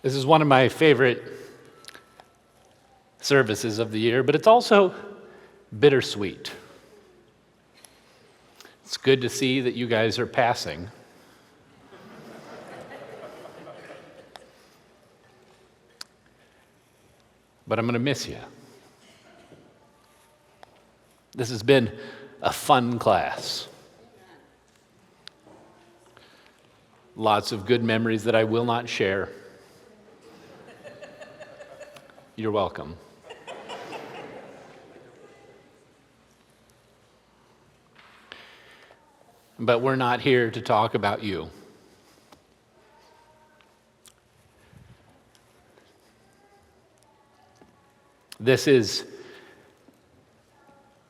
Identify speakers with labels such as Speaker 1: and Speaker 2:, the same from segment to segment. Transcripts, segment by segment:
Speaker 1: This is one of my favorite services of the year, but it's also bittersweet. It's good to see that you guys are passing. But I'm going to miss you. This has been a fun class. Lots of good memories that I will not share. You're welcome. But we're not here to talk about you. This is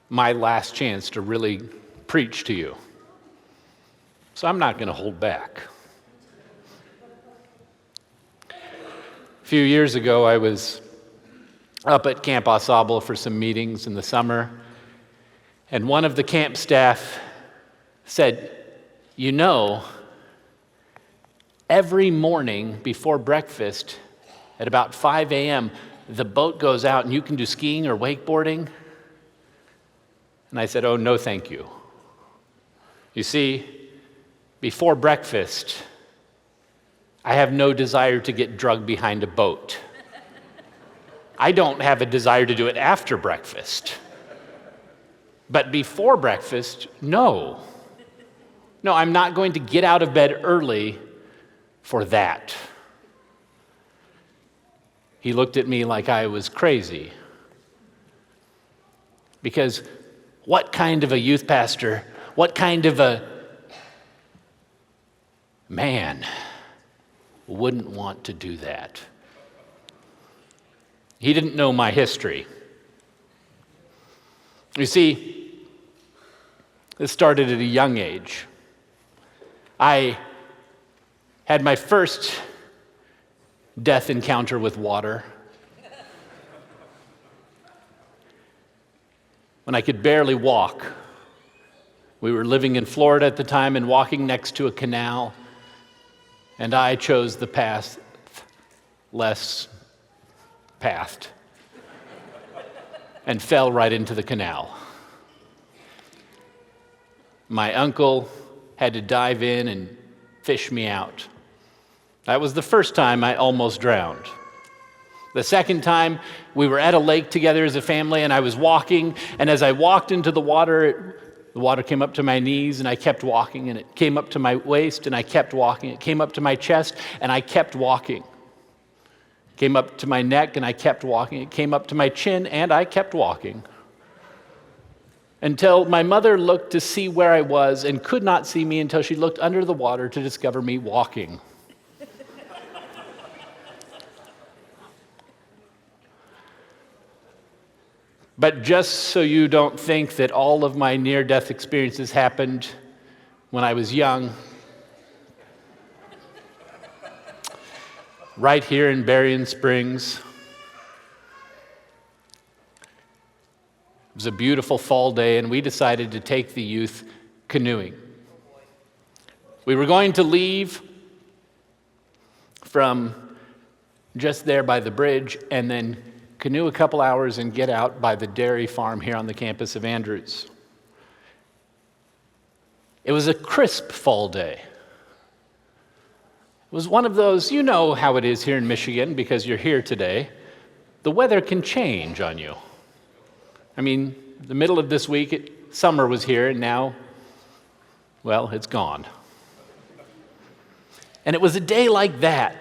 Speaker 1: my last chance to really preach to you. So I'm not going to hold back. A few years ago, I was up at Camp Au Sable for some meetings in the summer, and one of the camp staff said, "You know, every morning before breakfast at about 5 a.m., the boat goes out and you can do skiing or wakeboarding?" And I said, "Oh, no, thank you. You see, before breakfast, I have no desire to get drugged behind a boat. I don't have a desire to do it after breakfast. But before breakfast, no. No, I'm not going to get out of bed early for that." He looked at me like I was crazy. Because what kind of a youth pastor, what kind of a man wouldn't want to do that? He didn't know my history. You see, this started at a young age. I had my first death encounter with water when I could barely walk. We were living in Florida at the time and walking next to a canal, and I chose the path less pathed and fell right into the canal. My uncle had to dive in and fish me out. That was the first time I almost drowned. The second time, we were at a lake together as a family, and I was walking, and as I walked into the water came up to my knees, and I kept walking, and it came up to my waist, and I kept walking. It came up to my chest, and I kept walking. It came up to my neck, and I kept walking. It came up to my chin, and I kept walking. Until my mother looked to see where I was and could not see me until she looked under the water to discover me walking. But just so you don't think that all of my near-death experiences happened when I was young, right here in Berrien Springs, it was a beautiful fall day, and we decided to take the youth canoeing. We were going to leave from just there by the bridge and then canoe a couple hours and get out by the dairy farm here on the campus of Andrews. It was a crisp fall day. It was one of those, you know how it is here in Michigan because you're here today. The weather can change on you. I mean, the middle of this week, summer was here, and now, well, it's gone. And it was a day like that.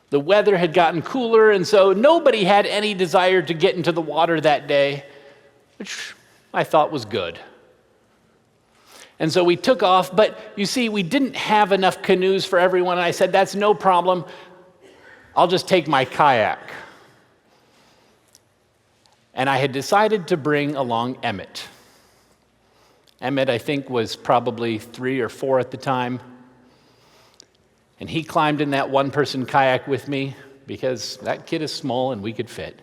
Speaker 1: The weather had gotten cooler, and so nobody had any desire to get into the water that day, which I thought was good. And so we took off, but you see, we didn't have enough canoes for everyone, and I said, "That's no problem. I'll just take my kayak." And I had decided to bring along Emmett. Emmett, I think, was probably 3 or 4 at the time. And he climbed in that one-person kayak with me because that kid is small and we could fit.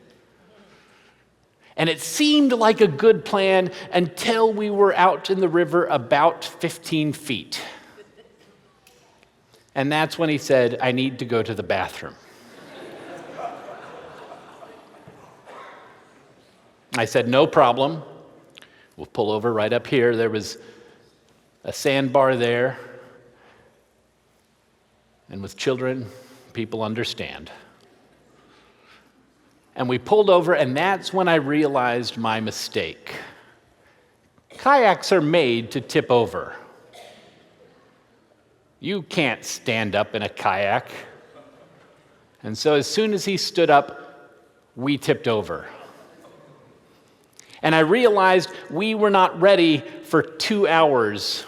Speaker 1: And it seemed like a good plan until we were out in the river about 15 feet. And that's when he said, "I need to go to the bathroom." I said, no problem. We'll pull over right up here. There was a sandbar there. And with children, people understand. And we pulled over, and that's when I realized my mistake. Kayaks are made to tip over. You can't stand up in a kayak. And so as soon as he stood up, we tipped over. And I realized we were not ready for 2 hours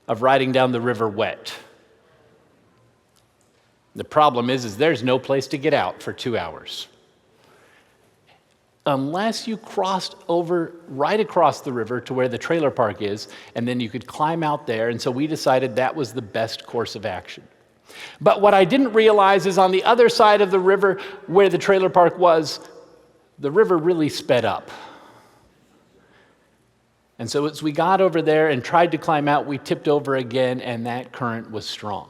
Speaker 1: of riding down the river wet. The problem is there's no place to get out for 2 hours. Unless you crossed over right across the river to where the trailer park is, and then you could climb out there. And so we decided that was the best course of action. But what I didn't realize is on the other side of the river where the trailer park was, the river really sped up. And so as we got over there and tried to climb out, we tipped over again, and that current was strong.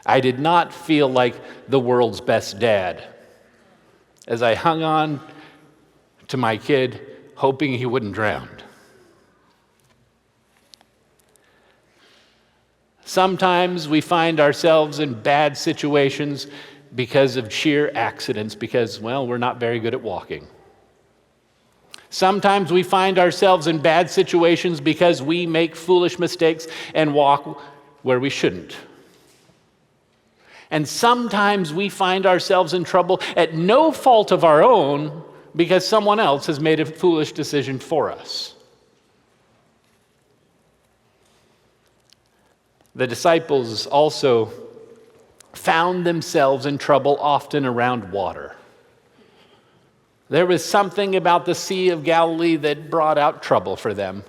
Speaker 1: I did not feel like the world's best dad as I hung on to my kid, hoping he wouldn't drown. Sometimes we find ourselves in bad situations because of sheer accidents, because, well, we're not very good at walking. Sometimes we find ourselves in bad situations because we make foolish mistakes and walk where we shouldn't. And sometimes we find ourselves in trouble at no fault of our own because someone else has made a foolish decision for us. The disciples also found themselves in trouble often around water. There was something about the Sea of Galilee that brought out trouble for them.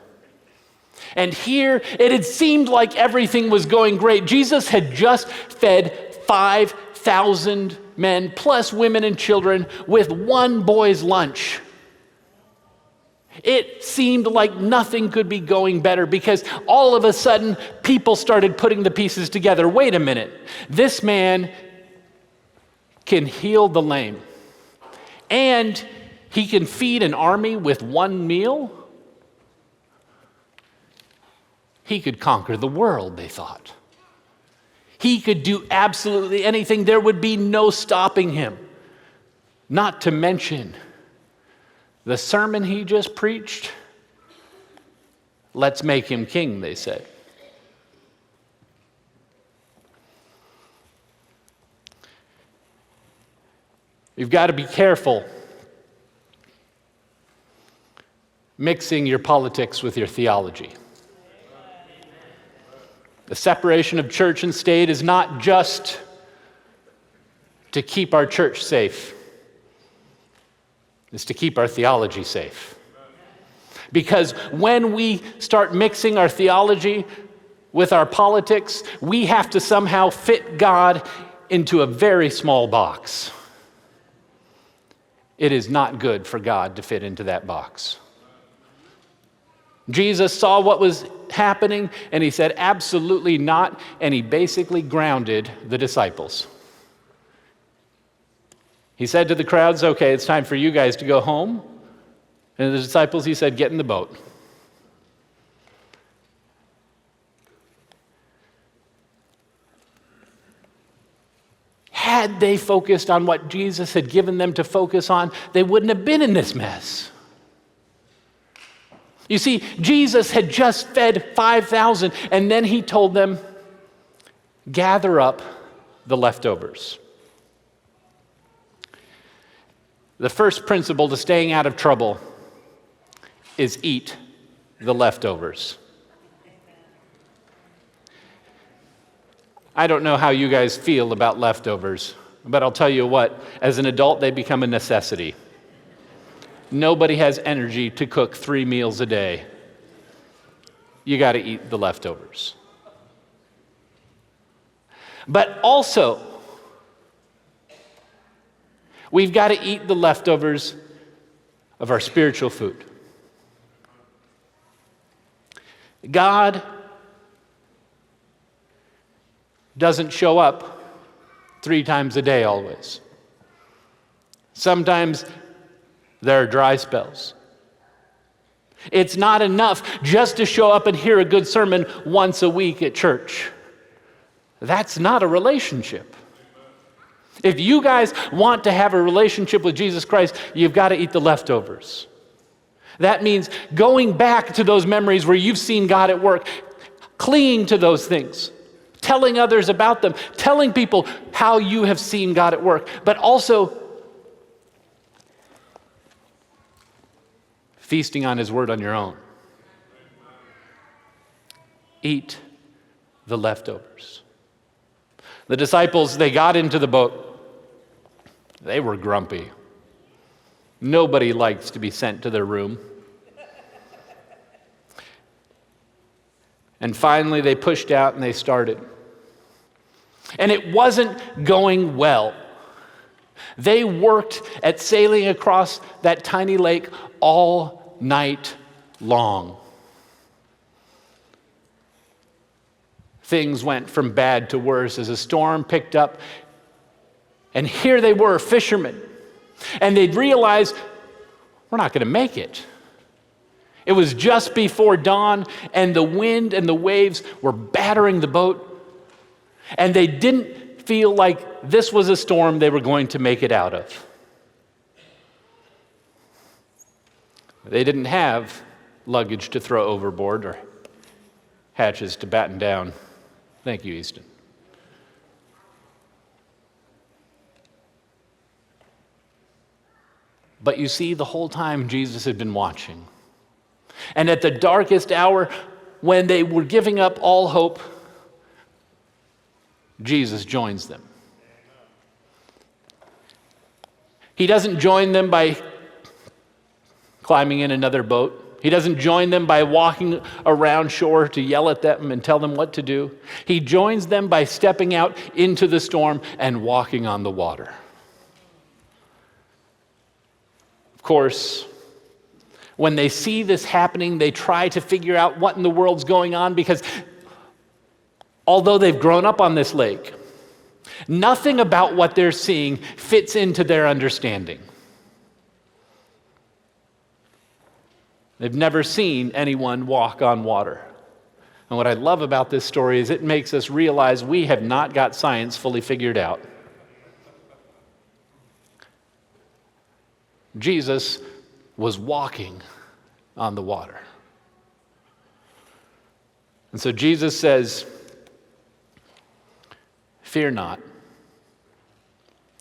Speaker 1: And here it had seemed like everything was going great. Jesus had just fed 5,000 men, plus women and children, with one boy's lunch. It seemed like nothing could be going better because all of a sudden, people started putting the pieces together. Wait a minute. This man can heal the lame, and he can feed an army with one meal. He could conquer the world, they thought. He could do absolutely anything. There would be no stopping him. Not to mention the sermon he just preached. Let's make him king, they said. You've got to be careful mixing your politics with your theology. The separation of church and state is not just to keep our church safe. It's to keep our theology safe. Because when we start mixing our theology with our politics, we have to somehow fit God into a very small box. It is not good for God to fit into that box. Jesus saw what was happening, and he said, absolutely not, and he basically grounded the disciples. He said to the crowds, okay, it's time for you guys to go home. And to the disciples, he said, get in the boat. Had they focused on what Jesus had given them to focus on, they wouldn't have been in this mess. You see, Jesus had just fed 5,000, and then he told them, gather up the leftovers. The first principle to staying out of trouble is eat the leftovers. I don't know how you guys feel about leftovers, but I'll tell you what, as an adult, they become a necessity. Nobody has energy to cook 3 meals a day. You got to eat the leftovers. But also, we've got to eat the leftovers of our spiritual food. God doesn't show up 3 times a day always. Sometimes there are dry spells. It's not enough just to show up and hear a good sermon once a week at church. That's not a relationship. If you guys want to have a relationship with Jesus Christ, you've got to eat the leftovers. That means going back to those memories where you've seen God at work, clinging to those things, telling others about them, telling people how you have seen God at work, but also feasting on his word on your own. Eat the leftovers. The disciples, they got into the boat. They were grumpy. Nobody likes to be sent to their room. And finally, they pushed out and they started. And it wasn't going well. They worked at sailing across that tiny lake all night long. Things went from bad to worse as a storm picked up. And here they were, fishermen. And they'd realized, we're not going to make it. It was just before dawn, and the wind and the waves were battering the boat. And they didn't feel like this was a storm they were going to make it out of. They didn't have luggage to throw overboard or hatches to batten down. Thank you, Easton. But you see, the whole time Jesus had been watching. And at the darkest hour, when they were giving up all hope, Jesus joins them. He doesn't join them by climbing in another boat. He doesn't join them by walking around shore to yell at them and tell them what to do. He joins them by stepping out into the storm and walking on the water. Of course, when they see this happening, they try to figure out what in the world's going on, because although they've grown up on this lake, nothing about what they're seeing fits into their understanding. They've never seen anyone walk on water. And what I love about this story is it makes us realize we have not got science fully figured out. Jesus was walking on the water. And so Jesus says, "Fear not.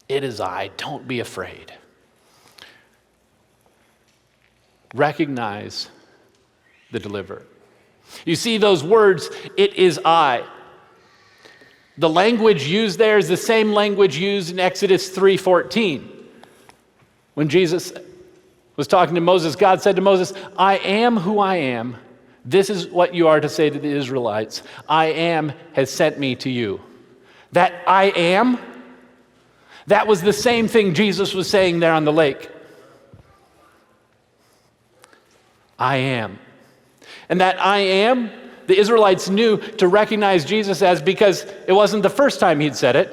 Speaker 1: It is I. Don't be afraid." Recognize the deliverer. You see those words, "it is I." The language used there is the same language used in Exodus 3:14. When Jesus was talking to Moses, God said to Moses, "I am who I am. This is what you are to say to the Israelites. I am has sent me to you." That I am, that was the same thing Jesus was saying there on the lake. I am. And that I am, the Israelites knew to recognize Jesus as, because it wasn't the first time he'd said it.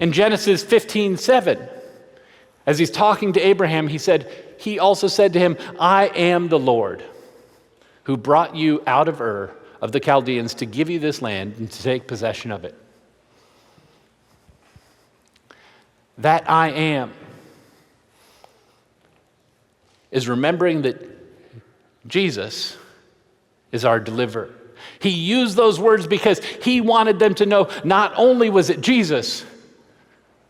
Speaker 1: In Genesis 15:7, as he's talking to Abraham, he also said to him, "I am the Lord who brought you out of Ur of the Chaldeans to give you this land and to take possession of it." That I am is remembering that Jesus is our deliverer. He used those words because he wanted them to know not only was it Jesus,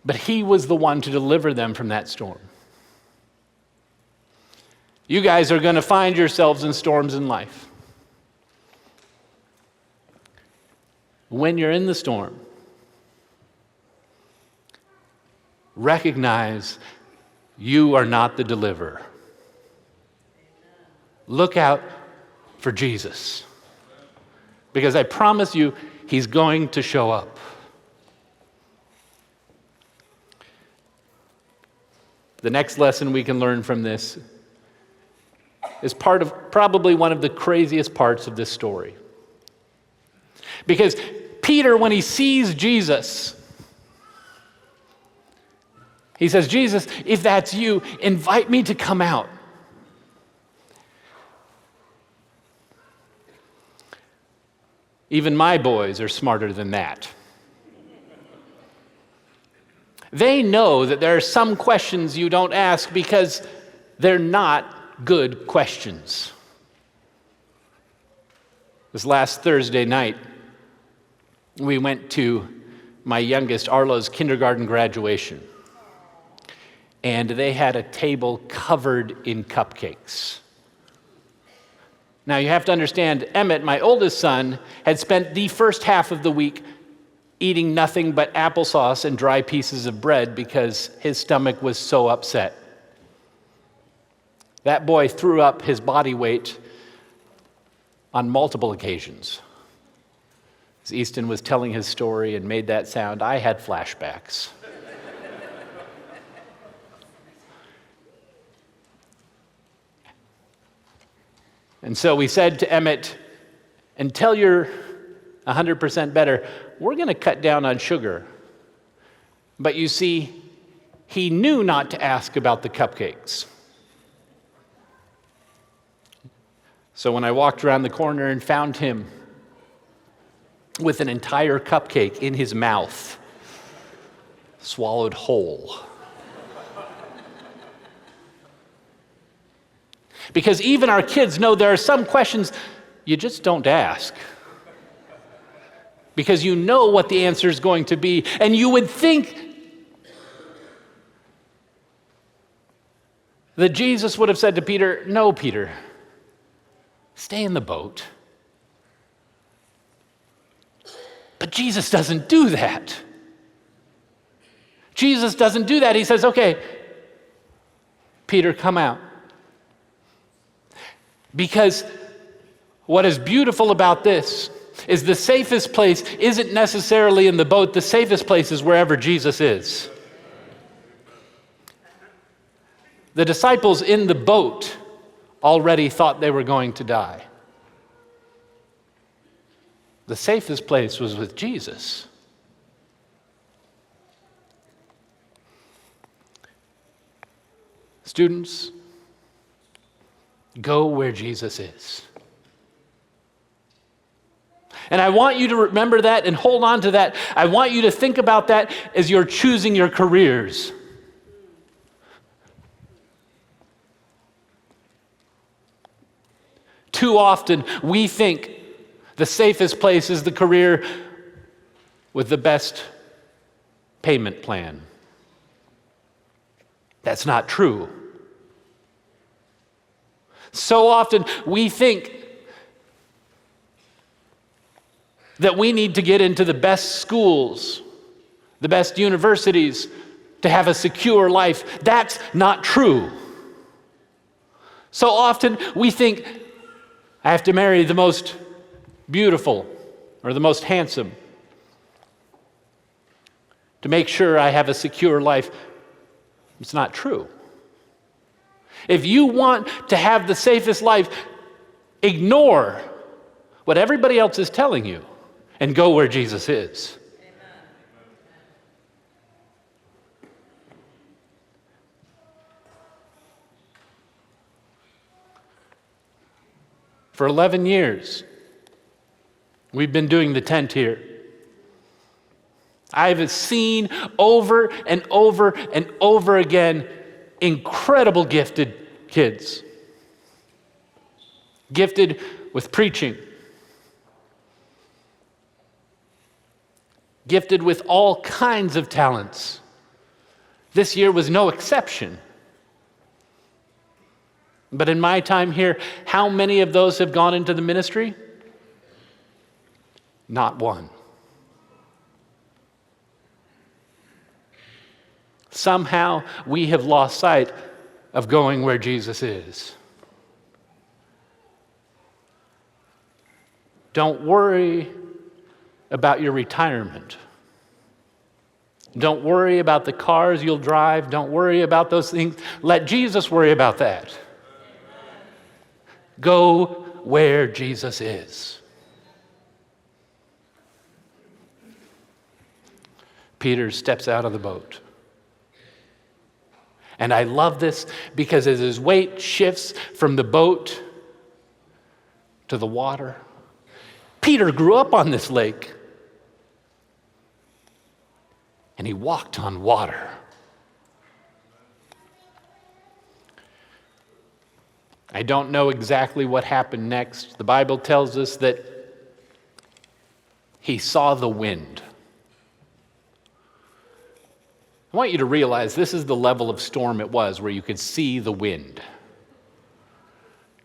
Speaker 1: but he was the one to deliver them from that storm. You guys are going to find yourselves in storms in life. When you're in the storm, recognize you are not the deliverer. Look out for Jesus, because I promise you, he's going to show up. The next lesson we can learn from this is probably one of the craziest parts of this story. Because Peter, when he sees Jesus, He says, Jesus, if that's you, invite me to come out. Even my boys are smarter than that. They know that there are some questions you don't ask because they're not good questions. This last Thursday night, we went to my youngest, Arlo's, kindergarten graduation. And they had a table covered in cupcakes. Now, you have to understand, Emmett, my oldest son, had spent the first half of the week eating nothing but applesauce and dry pieces of bread because his stomach was so upset. That boy threw up his body weight on multiple occasions. As Easton was telling his story and made that sound, I had flashbacks. And so we said to Emmett, until you're 100% better, we're going to cut down on sugar. But you see, he knew not to ask about the cupcakes. So when I walked around the corner and found him with an entire cupcake in his mouth, swallowed whole. Because even our kids know there are some questions you just don't ask. Because you know what the answer is going to be. And you would think that Jesus would have said to Peter, no, Peter, stay in the boat. But Jesus doesn't do that. Jesus doesn't do that. He says, okay, Peter, come out. Because what is beautiful about this is the safest place isn't necessarily in the boat. The safest place is wherever Jesus is. The disciples in the boat already thought they were going to die. The safest place was with Jesus. Students, go where Jesus is. And I want you to remember that and hold on to that. I want you to think about that as you're choosing your careers. Too often, we think the safest place is the career with the best payment plan. That's not true. So often we think that we need to get into the best schools, the best universities to have a secure life. That's not true. So often we think I have to marry the most beautiful or the most handsome to make sure I have a secure life. It's not true. If you want to have the safest life, ignore what everybody else is telling you and go where Jesus is.
Speaker 2: Amen.
Speaker 1: For 11 years, we've been doing the tent here. I've seen over and over and over again incredible gifted kids. Gifted with preaching. Gifted with all kinds of talents. This year was no exception. But in my time here, how many of those have gone into the ministry? Not one. Somehow we have lost sight of going where Jesus is. Don't worry about your retirement. Don't worry about the cars you'll drive. Don't worry about those things. Let Jesus worry about that. Go where Jesus is. Peter steps out of the boat. And I love this because as his weight shifts from the boat to the water, Peter grew up on this lake. And he walked on water. I don't know exactly what happened next. The Bible tells us that he saw the wind. I want you to realize this is the level of storm it was where you could see the wind.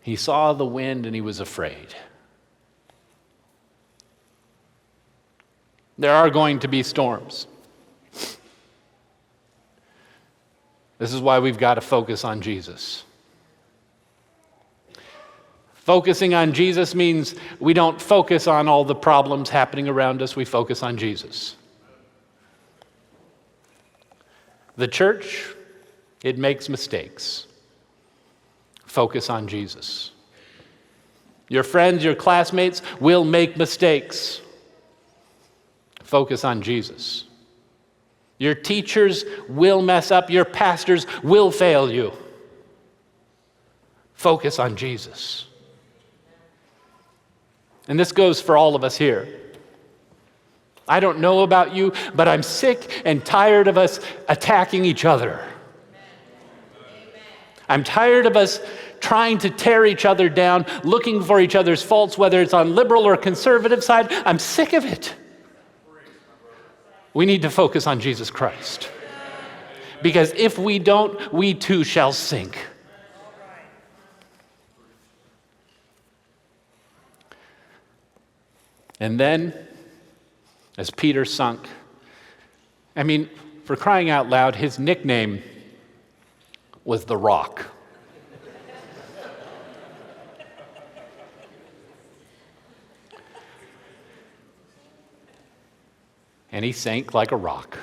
Speaker 1: He saw the wind and he was afraid. There are going to be storms. This is why we've got to focus on Jesus. Focusing on Jesus means we don't focus on all the problems happening around us, we focus on Jesus. The church, it makes mistakes. Focus on Jesus. Your friends, your classmates will make mistakes. Focus on Jesus. Your teachers will mess up. Your pastors will fail you. Focus on Jesus. And this goes for all of us here. I don't know about you, but I'm sick and tired of us attacking each other. I'm tired of us trying to tear each other down, looking for each other's faults, whether it's on liberal or conservative side. I'm sick of it. We need to focus on Jesus Christ. Because if we don't, we too shall sink. And then, as Peter sunk, for crying out loud, his nickname was the Rock. And he sank like a rock.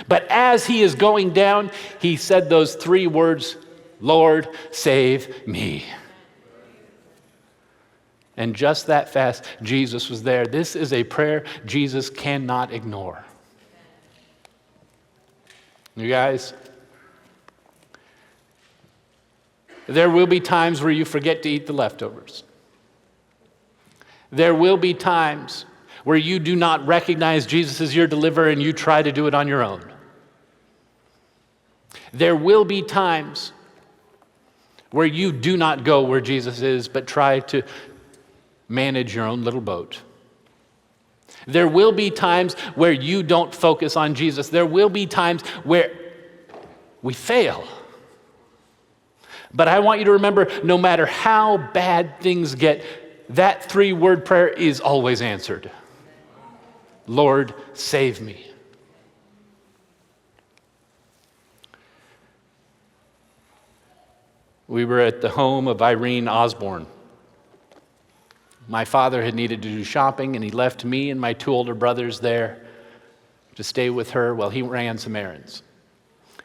Speaker 1: But as he is going down, he said those 3 words, "Lord, save me." And just that fast, Jesus was there. This is a prayer Jesus cannot ignore. You guys, there will be times where you forget to eat the leftovers. There will be times where you do not recognize Jesus as your deliverer and you try to do it on your own. There will be times where you do not go where Jesus is, but try to manage your own little boat. There will be times where you don't focus on Jesus. There will be times where we fail. But I want you to remember, no matter how bad things get, that 3-word prayer is always answered. Lord, save me. We were at the home of Irene Osborne. My father had needed to do shopping, and he left me and my 2 older brothers there to stay with her while he ran some errands.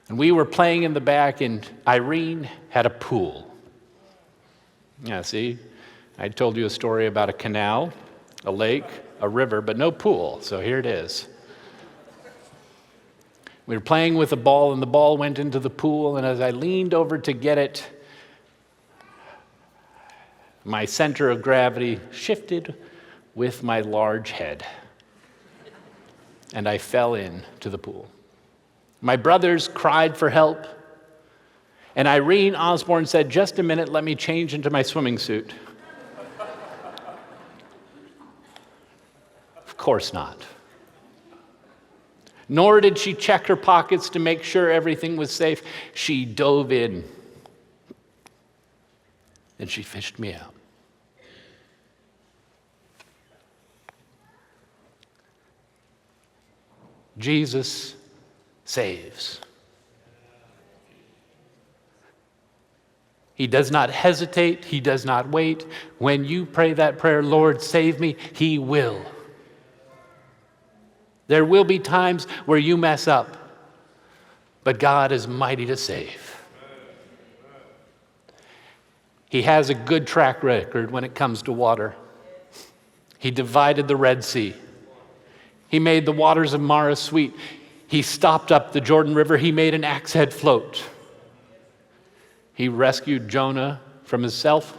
Speaker 1: And we were playing in the back, and Irene had a pool. Yeah, see, I told you a story about a canal, a lake, a river, but no pool, so here it is. We were playing with a ball, and the ball went into the pool, and as I leaned over to get it, my center of gravity shifted with my large head, and I fell into the pool. My brothers cried for help, and Irene Osborne said, "Just a minute, let me change into my swimming suit." Of course not. Nor did she check her pockets to make sure everything was safe. She dove in, and she fished me out. Jesus saves. He does not hesitate. He does not wait. When you pray that prayer, Lord, save me, He will. There will be times where you mess up, but God is mighty to save. He has a good track record when it comes to water. He divided the Red Sea. He made the waters of Mara sweet. He stopped up the Jordan River. He made an axe head float. He rescued Jonah from himself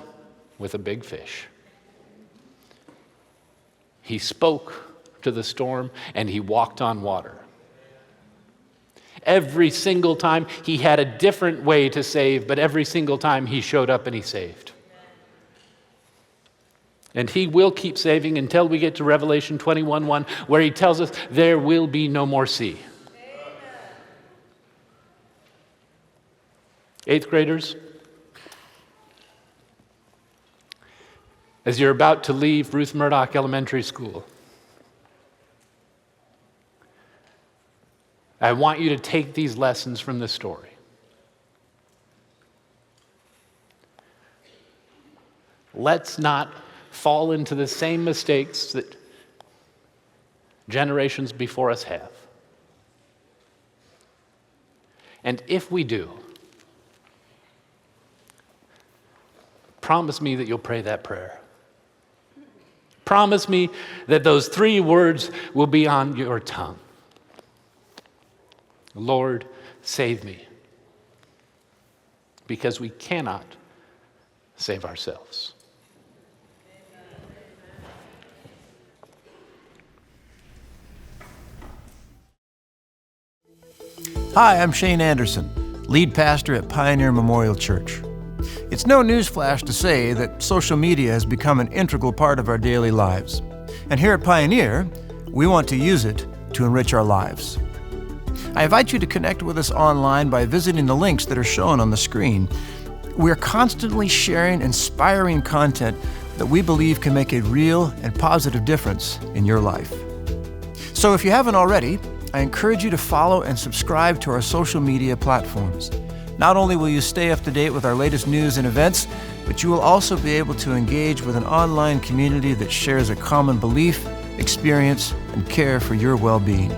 Speaker 1: with a big fish. He spoke to the storm and he walked on water. Every single time he had a different way to save, but every single time he showed up and he saved. And he will keep saving until we get to Revelation 21:1, where he tells us there will be no more sea. Eighth graders, as you're about to leave Ruth Murdoch Elementary School, I want you to take these lessons from this story. Let's not fall into the same mistakes that generations before us have. And if we do, promise me that you'll pray that prayer. Promise me that those 3 words will be on your tongue. Lord, save me. Because we cannot save ourselves.
Speaker 2: Hi, I'm Shane Anderson, lead pastor at Pioneer Memorial Church. It's no newsflash to say that social media has become an integral part of our daily lives. And here at Pioneer, we want to use it to enrich our lives. I invite you to connect with us online by visiting the links that are shown on the screen. We're constantly sharing inspiring content that we believe can make a real and positive difference in your life. So if you haven't already, I encourage you to follow and subscribe to our social media platforms. Not only will you stay up to date with our latest news and events, but you will also be able to engage with an online community that shares a common belief, experience, and care for your well-being.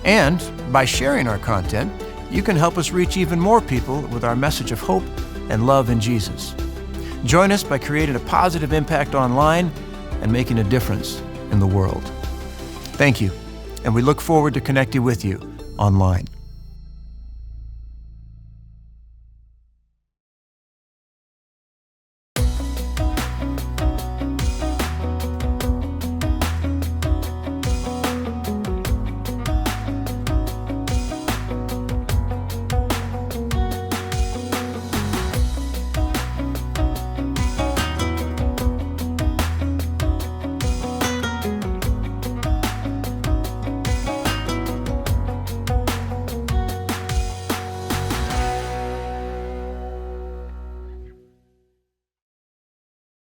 Speaker 2: And by sharing our content, you can help us reach even more people with our message of hope and love in Jesus. Join us by creating a positive impact online and making a difference in the world. Thank you, and we look forward to connecting with you online.